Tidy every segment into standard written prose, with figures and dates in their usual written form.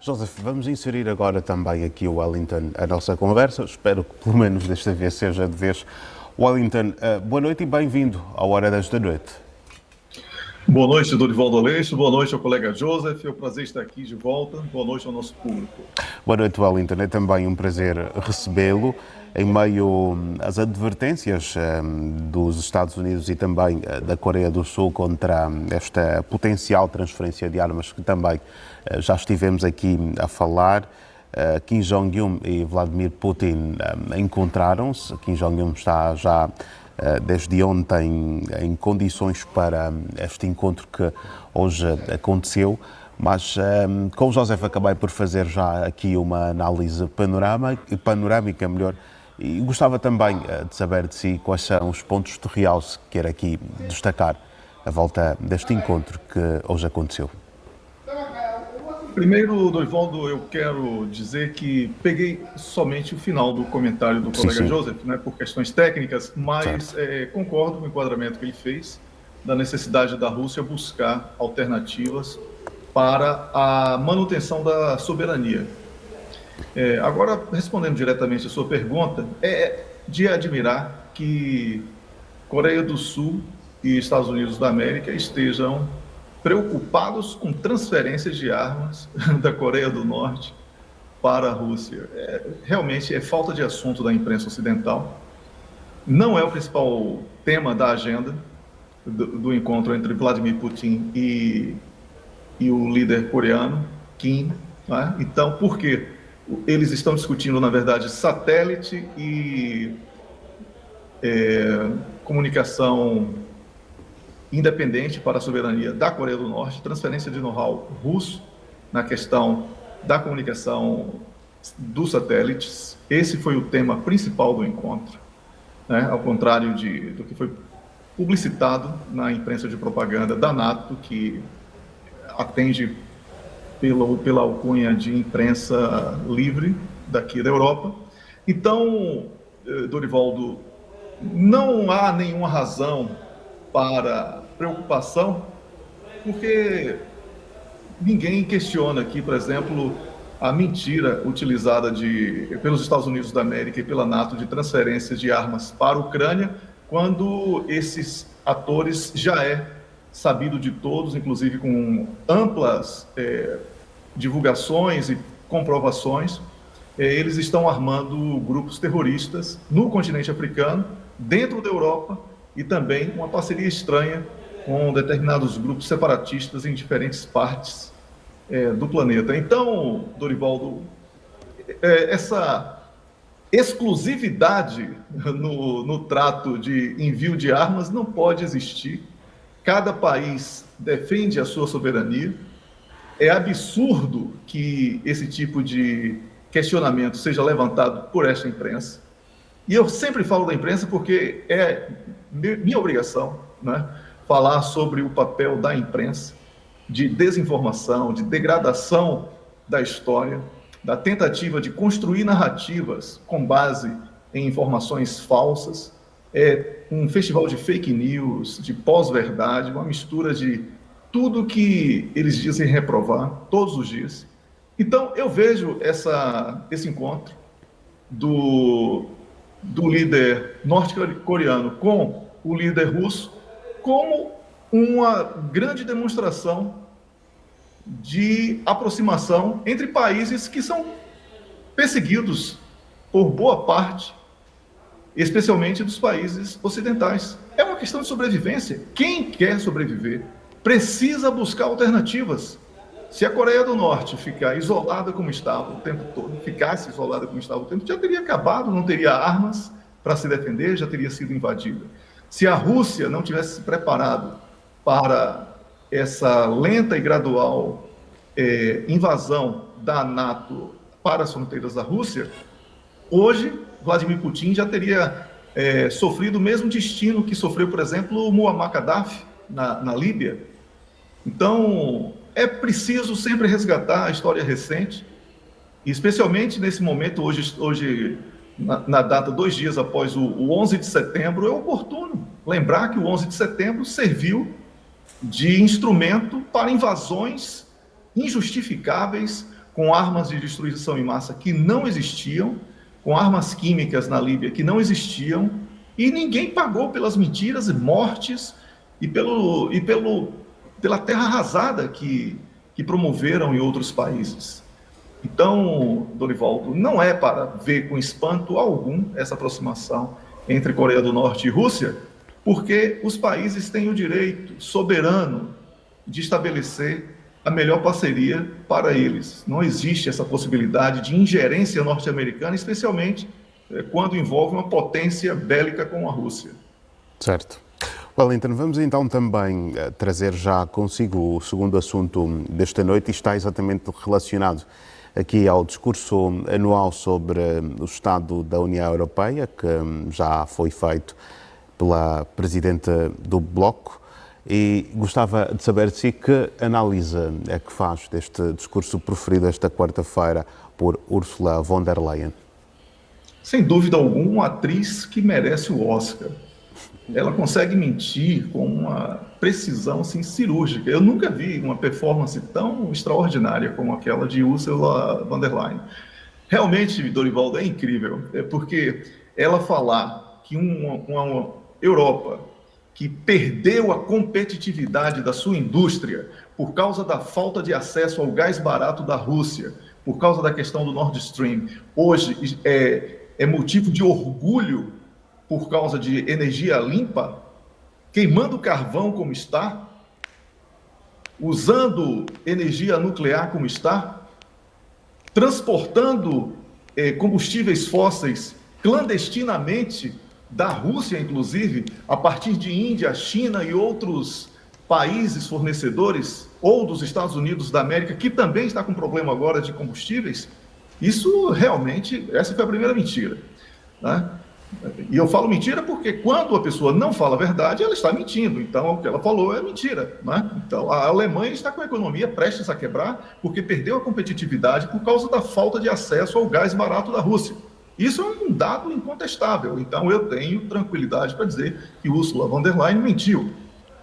Joseph, vamos inserir agora também aqui o Wellington a nossa conversa. Espero que pelo menos desta vez seja de vez. Wellington, boa noite e bem-vindo à Hora desta Noite. Boa noite, Dorivaldo Aleixo. Boa noite ao colega Joseph. É um prazer estar aqui de volta. Boa noite ao nosso público. Boa noite, Wellington. É também um prazer recebê-lo em meio às advertências dos Estados Unidos e também da Coreia do Sul contra esta potencial transferência de armas que também já estivemos aqui a falar. Kim Jong-un e Vladimir Putin encontraram-se. Kim Jong-un está já desde ontem em condições para este encontro que hoje aconteceu, mas com o Joseph acabei por fazer já aqui uma análise panorâmica melhor, e gostava também de saber de si quais são os pontos de realce que quer aqui destacar à volta deste encontro que hoje aconteceu. Primeiro, Dorivaldo, eu quero dizer que peguei somente o final do comentário do colega Joseph, né, por questões técnicas, mas concordo com o enquadramento que ele fez da necessidade da Rússia buscar alternativas para a manutenção da soberania. Agora, respondendo diretamente a sua pergunta, é de admirar que Coreia do Sul e Estados Unidos da América estejam preocupados com transferências de armas da Coreia do Norte para a Rússia. Realmente é falta de assunto da imprensa ocidental. Não é o principal tema da agenda do encontro entre Vladimir Putin e o líder coreano, Kim. Né? Então, por quê? Eles estão discutindo, na verdade, satélite e comunicação independente para a soberania da Coreia do Norte, transferência de know-how russo na questão da comunicação dos satélites. Esse foi o tema principal do encontro, né? Ao contrário do que foi publicitado na imprensa de propaganda da NATO, que atende pela alcunha de imprensa livre daqui da Europa. Então, Dorivaldo, não há nenhuma razão para preocupação, porque ninguém questiona aqui, por exemplo, a mentira utilizada pelos Estados Unidos da América e pela NATO de transferências de armas para a Ucrânia, quando esses atores já é sabido de todos, inclusive com amplas divulgações e comprovações, eles estão armando grupos terroristas no continente africano, dentro da Europa, e também uma parceria estranha com determinados grupos separatistas em diferentes partes do planeta. Então, Dorivaldo, essa exclusividade no trato de envio de armas não pode existir. Cada país defende a sua soberania. É absurdo que esse tipo de questionamento seja levantado por esta imprensa. E eu sempre falo da imprensa porque é minha obrigação, né, falar sobre o papel da imprensa, de desinformação, de degradação da história, da tentativa de construir narrativas com base em informações falsas, um festival de fake news, de pós-verdade, uma mistura de tudo que eles dizem reprovar todos os dias. Então, eu vejo esse encontro do líder norte-coreano com o líder russo como uma grande demonstração de aproximação entre países que são perseguidos por boa parte, especialmente dos países ocidentais. É uma questão de sobrevivência. Quem quer sobreviver precisa buscar alternativas. Se a Coreia do Norte ficar isolada como estava o tempo todo, ficasse isolada como estava o tempo todo, já teria acabado, não teria armas para se defender, já teria sido invadida. Se a Rússia não tivesse se preparado para essa lenta e gradual invasão da NATO para as fronteiras da Rússia, hoje Vladimir Putin já teria sofrido o mesmo destino que sofreu, por exemplo, Muammar Gaddafi na Líbia. Então, é preciso sempre resgatar a história recente, e especialmente nesse momento, hoje na data 2 dias após o 11 de setembro, é oportuno lembrar que o 11 de setembro serviu de instrumento para invasões injustificáveis com armas de destruição em massa que não existiam, com armas químicas na Líbia que não existiam, e ninguém pagou pelas mentiras e mortes e pela terra arrasada que promoveram em outros países. Então, Dorivaldo, não é para ver com espanto algum essa aproximação entre Coreia do Norte e Rússia, porque os países têm o direito soberano de estabelecer a melhor parceria para eles. Não existe essa possibilidade de ingerência norte-americana, especialmente quando envolve uma potência bélica como a Rússia. Certo. Wellington, vamos então também trazer já consigo o segundo assunto desta noite, e está exatamente relacionado aqui ao discurso anual sobre o Estado da União Europeia, que já foi feito pela Presidente do Bloco, e gostava de saber de si que análise é que faz deste discurso proferido esta quarta-feira por Ursula von der Leyen. Sem dúvida alguma, uma atriz que merece o Oscar. Ela consegue mentir com uma precisão assim, cirúrgica. Eu nunca vi uma performance tão extraordinária como aquela de Ursula von der Leyen. Realmente, Dorivaldo, é incrível, porque ela falar que uma Europa que perdeu a competitividade da sua indústria por causa da falta de acesso ao gás barato da Rússia, por causa da questão do Nord Stream, hoje é motivo de orgulho por causa de energia limpa, queimando carvão como está, usando energia nuclear como está, transportando combustíveis fósseis clandestinamente da Rússia, inclusive, a partir de Índia, China e outros países fornecedores, ou dos Estados Unidos da América, que também está com problema agora de combustíveis. Isso realmente, essa foi a primeira mentira, né? E eu falo mentira porque quando a pessoa não fala a verdade, ela está mentindo. Então, o que ela falou é mentira, né? Então, a Alemanha está com a economia prestes a quebrar porque perdeu a competitividade por causa da falta de acesso ao gás barato da Rússia. Isso é um dado incontestável. Então, eu tenho tranquilidade para dizer que Ursula von der Leyen mentiu,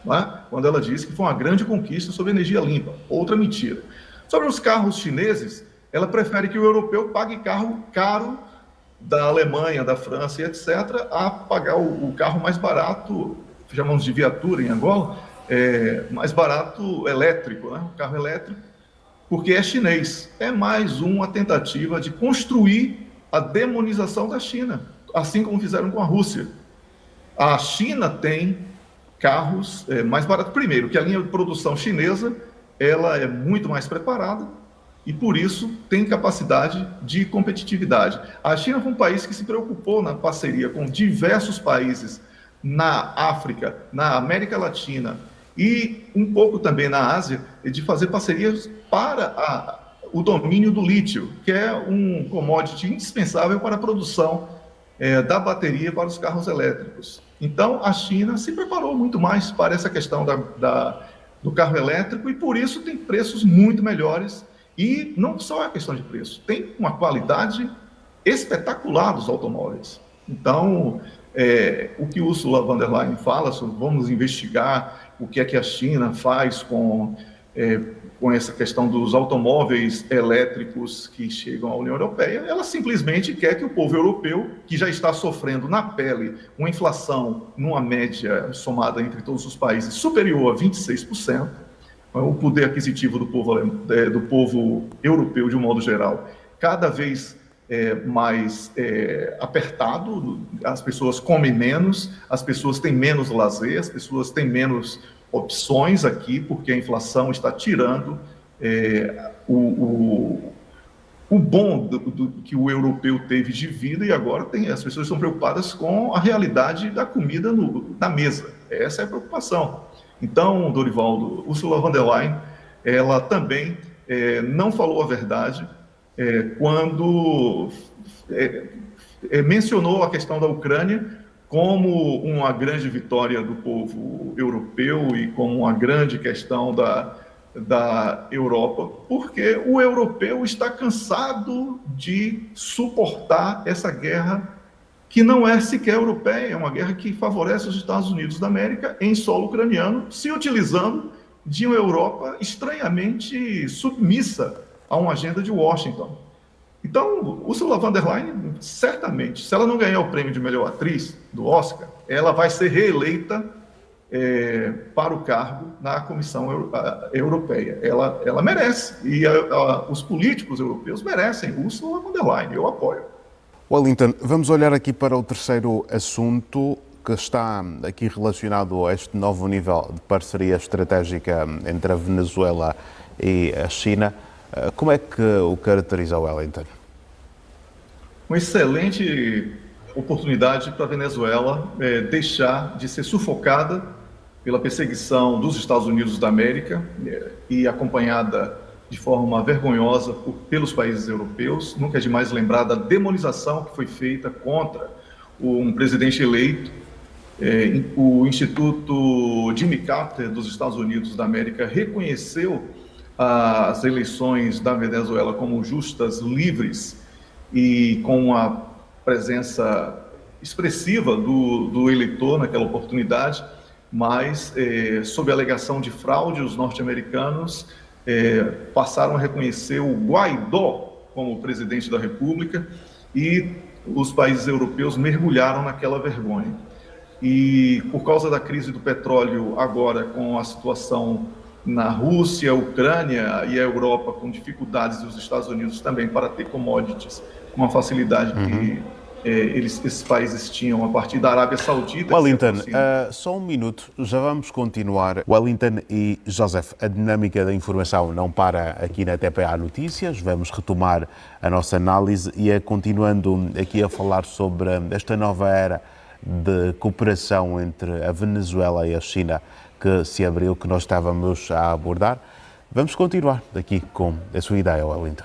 né? Quando ela disse que foi uma grande conquista sobre energia limpa. Outra mentira. Sobre os carros chineses, ela prefere que o europeu pague carro caro da Alemanha, da França e etc., a pagar o carro mais barato, chamamos de viatura em Angola, mais barato elétrico, né? O carro elétrico, porque é chinês. É mais uma tentativa de construir a demonização da China, assim como fizeram com a Rússia. A China tem carros mais baratos. Primeiro, que a linha de produção chinesa ela é muito mais preparada, e, por isso, tem capacidade de competitividade. A China foi um país que se preocupou na parceria com diversos países na África, na América Latina e um pouco também na Ásia, de fazer parcerias para o domínio do lítio, que é um commodity indispensável para a produção da bateria para os carros elétricos. Então, a China se preparou muito mais para essa questão do carro elétrico e, por isso, tem preços muito melhores. E não só é questão de preço, tem uma qualidade espetacular dos automóveis. Então, o que Ursula von der Leyen fala sobre vamos investigar o que é que a China faz com essa questão dos automóveis elétricos que chegam à União Europeia, ela simplesmente quer que o povo europeu, que já está sofrendo na pele uma inflação numa média somada entre todos os países superior a 26%, o poder aquisitivo do povo europeu, de um modo geral, cada vez mais apertado, as pessoas comem menos, as pessoas têm menos lazer, as pessoas têm menos opções aqui, porque a inflação está tirando o bom que o europeu teve de vida, e agora as pessoas estão preocupadas com a realidade da comida na mesa. Essa é a preocupação. Então, Dorivaldo, Ursula von der Leyen, ela também não falou a verdade quando mencionou a questão da Ucrânia como uma grande vitória do povo europeu e como uma grande questão da Europa, porque o europeu está cansado de suportar essa guerra que não é sequer europeia, é uma guerra que favorece os Estados Unidos da América em solo ucraniano, se utilizando de uma Europa estranhamente submissa a uma agenda de Washington. Então, Ursula von der Leyen, certamente, se ela não ganhar o prêmio de melhor atriz do Oscar, ela vai ser reeleita para o cargo na Comissão Europeia. Ela merece, e os políticos europeus merecem Ursula von der Leyen, eu apoio. Wellington, vamos olhar aqui para o terceiro assunto que está aqui relacionado a este novo nível de parceria estratégica entre a Venezuela e a China. Como é que o caracteriza, Wellington? Uma excelente oportunidade para a Venezuela deixar de ser sufocada pela perseguição dos Estados Unidos da América e acompanhada de forma vergonhosa pelos países europeus. Nunca é demais lembrar da demonização que foi feita contra um presidente eleito. O Instituto Jimmy Carter dos Estados Unidos da América reconheceu as eleições da Venezuela como justas, livres e com a presença expressiva do eleitor naquela oportunidade, mas sob a alegação de fraude, os norte-americanos passaram a reconhecer o Guaidó como presidente da República e os países europeus mergulharam naquela vergonha. E por causa da crise do petróleo, agora com a situação na Rússia, Ucrânia e a Europa com dificuldades, e os Estados Unidos também para ter commodities com a facilidade que esses países tinham a partir da Arábia Saudita. Wellington, só um minuto, já vamos continuar. Wellington e Joseph, a dinâmica da informação não para aqui na TPA Notícias, vamos retomar a nossa análise e continuando aqui a falar sobre esta nova era de cooperação entre a Venezuela e a China que se abriu, que nós estávamos a abordar. Vamos continuar daqui com a sua ideia, Wellington.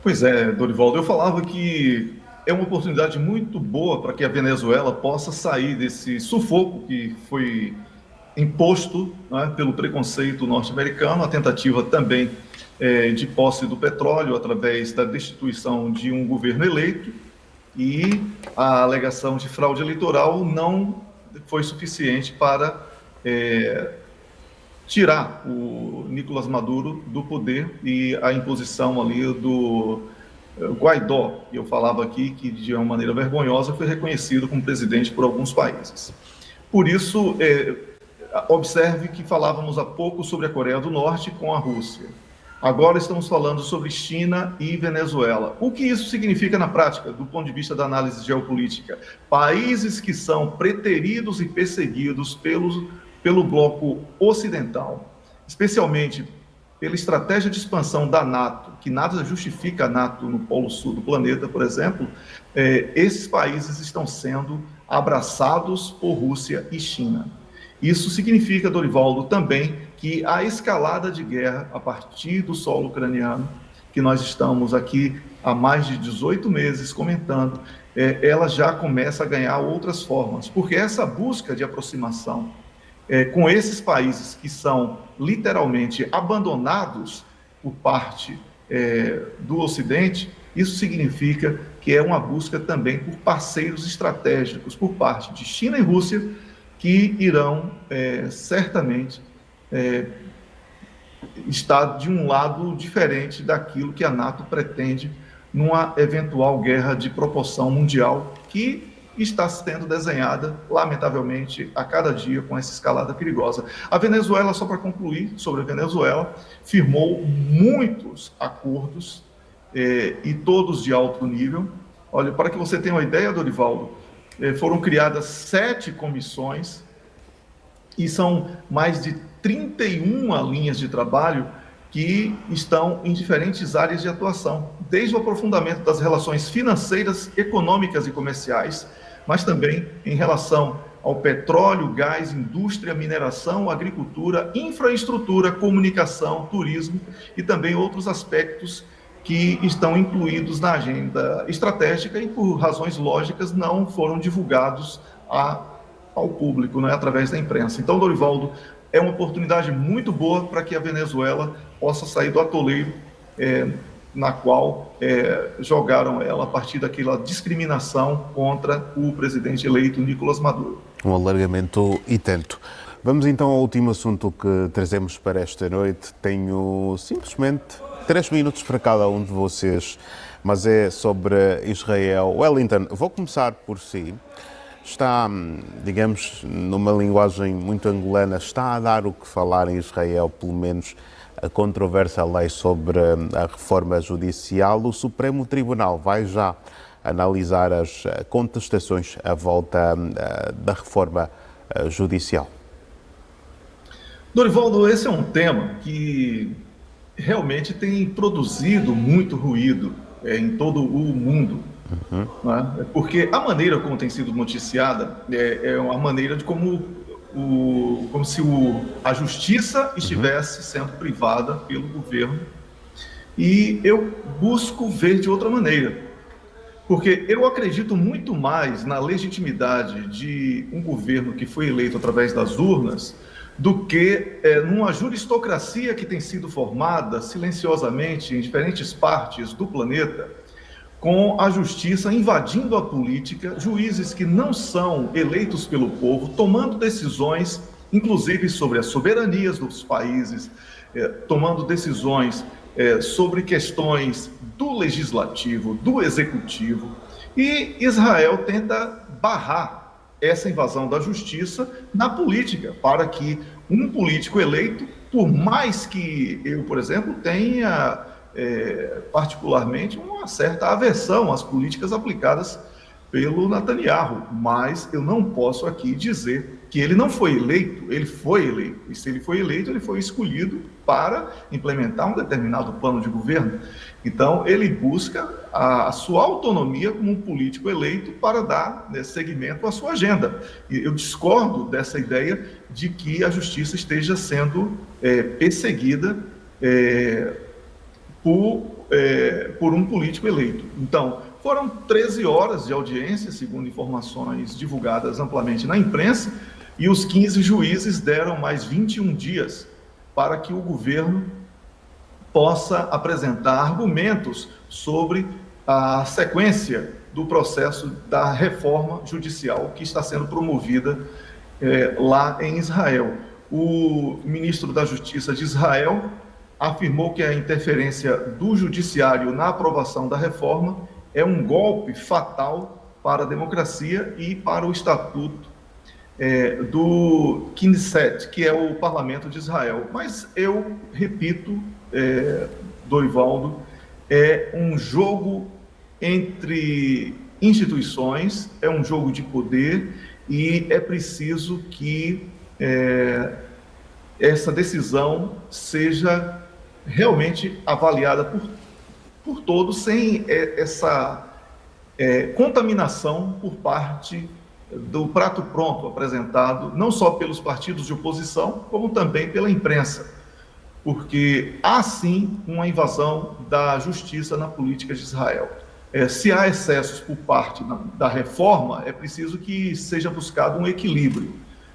Pois é, Dorivaldo, eu falava que é uma oportunidade muito boa para que a Venezuela possa sair desse sufoco que foi imposto, né, pelo preconceito norte-americano, a tentativa também de posse do petróleo através da destituição de um governo eleito, e a alegação de fraude eleitoral não foi suficiente para tirar o Nicolás Maduro do poder e a imposição ali do Guaidó, que eu falava aqui, que de uma maneira vergonhosa foi reconhecido como presidente por alguns países. Por isso, observe que falávamos há pouco sobre a Coreia do Norte com a Rússia. Agora estamos falando sobre China e Venezuela. O que isso significa na prática, do ponto de vista da análise geopolítica? Países que são preteridos e perseguidos pelo bloco ocidental, especialmente pela estratégia de expansão da NATO, que nada justifica a NATO no polo sul do planeta, por exemplo, esses países estão sendo abraçados por Rússia e China. Isso significa, Dorivaldo, também que a escalada de guerra a partir do solo ucraniano, que nós estamos aqui há mais de 18 meses comentando, ela já começa a ganhar outras formas, porque essa busca de aproximação com esses países que são literalmente abandonados por parte do Ocidente, isso significa que é uma busca também por parceiros estratégicos por parte de China e Rússia, que irão certamente estar de um lado diferente daquilo que a NATO pretende numa eventual guerra de proporção mundial que está sendo desenhada, lamentavelmente, a cada dia com essa escalada perigosa. A Venezuela, só para concluir sobre a Venezuela, firmou muitos acordos e todos de alto nível. Olha, para que você tenha uma ideia, Dorivaldo, foram criadas 7 comissões e são mais de 31 linhas de trabalho que estão em diferentes áreas de atuação, desde o aprofundamento das relações financeiras, econômicas e comerciais, mas também em relação ao petróleo, gás, indústria, mineração, agricultura, infraestrutura, comunicação, turismo e também outros aspectos que estão incluídos na agenda estratégica e, por razões lógicas, não foram divulgados ao público, né, através da imprensa. Então, Dorivaldo, é uma oportunidade muito boa para que a Venezuela possa sair do atoleiro na qual jogaram ela a partir daquela discriminação contra o presidente eleito Nicolás Maduro. Um alargamento e tanto. Vamos então ao último assunto que trazemos para esta noite. Tenho simplesmente 3 minutos para cada um de vocês, mas é sobre Israel. Wellington, vou começar por si. Está, digamos, numa linguagem muito angolana, está a dar o que falar em Israel, pelo menos a controvérsia lei sobre a reforma judicial. O Supremo Tribunal vai já analisar as contestações à volta da reforma judicial. Dorivaldo, esse é um tema que realmente tem produzido muito ruído em todo o mundo. Né? Porque a maneira como tem sido noticiada é uma maneira de como se a justiça estivesse sendo privada pelo governo. E eu busco ver de outra maneira. Porque eu acredito muito mais na legitimidade de um governo que foi eleito através das urnas do que numa juristocracia que tem sido formada silenciosamente em diferentes partes do planeta, com a justiça invadindo a política, juízes que não são eleitos pelo povo, tomando decisões, inclusive sobre as soberanias dos países, tomando decisões sobre questões do legislativo, do executivo, e Israel tenta barrar essa invasão da justiça na política, para que um político eleito, por mais que eu, por exemplo, tenha particularmente uma certa aversão às políticas aplicadas pelo Netanyahu, mas eu não posso aqui dizer que ele não foi eleito, ele foi eleito, e se ele foi eleito, ele foi escolhido para implementar um determinado plano de governo. Então, ele busca a sua autonomia como um político eleito para dar seguimento à sua agenda. E eu discordo dessa ideia de que a justiça esteja sendo perseguida por um político eleito. Então, foram 13 horas de audiência, segundo informações divulgadas amplamente na imprensa, e os 15 juízes deram mais 21 dias para que o governo possa apresentar argumentos sobre a sequência do processo da reforma judicial que está sendo promovida lá em Israel. O ministro da Justiça de Israel afirmou que a interferência do judiciário na aprovação da reforma é um golpe fatal para a democracia e para o estatuto do Knesset, que é o parlamento de Israel. Mas eu repito, Dorivaldo, é um jogo entre instituições, é um jogo de poder e é preciso que essa decisão seja realmente avaliada por todos, sem essa contaminação por parte do prato pronto apresentado, não só pelos partidos de oposição, como também pela imprensa, porque há sim uma invasão da justiça na política de Israel. Se há excessos por parte da reforma, é preciso que seja buscado um equilíbrio,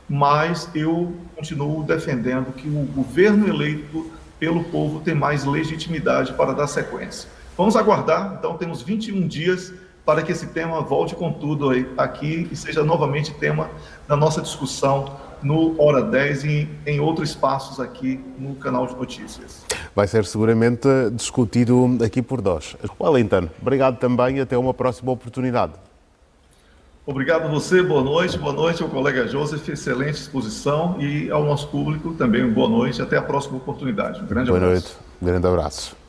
mas eu continuo defendendo que o governo eleito pelo povo tem mais legitimidade para dar sequência. Vamos aguardar, então temos 21 dias para que esse tema volte com tudo aqui e seja novamente tema da nossa discussão no Hora 10 e em outros espaços aqui no canal de notícias. Vai ser seguramente discutido aqui por nós. Wellington, obrigado também e até uma próxima oportunidade. Obrigado a você, boa noite ao colega Joseph, excelente exposição, e ao nosso público também boa noite, até a próxima oportunidade. Um grande abraço. Boa noite, um grande abraço.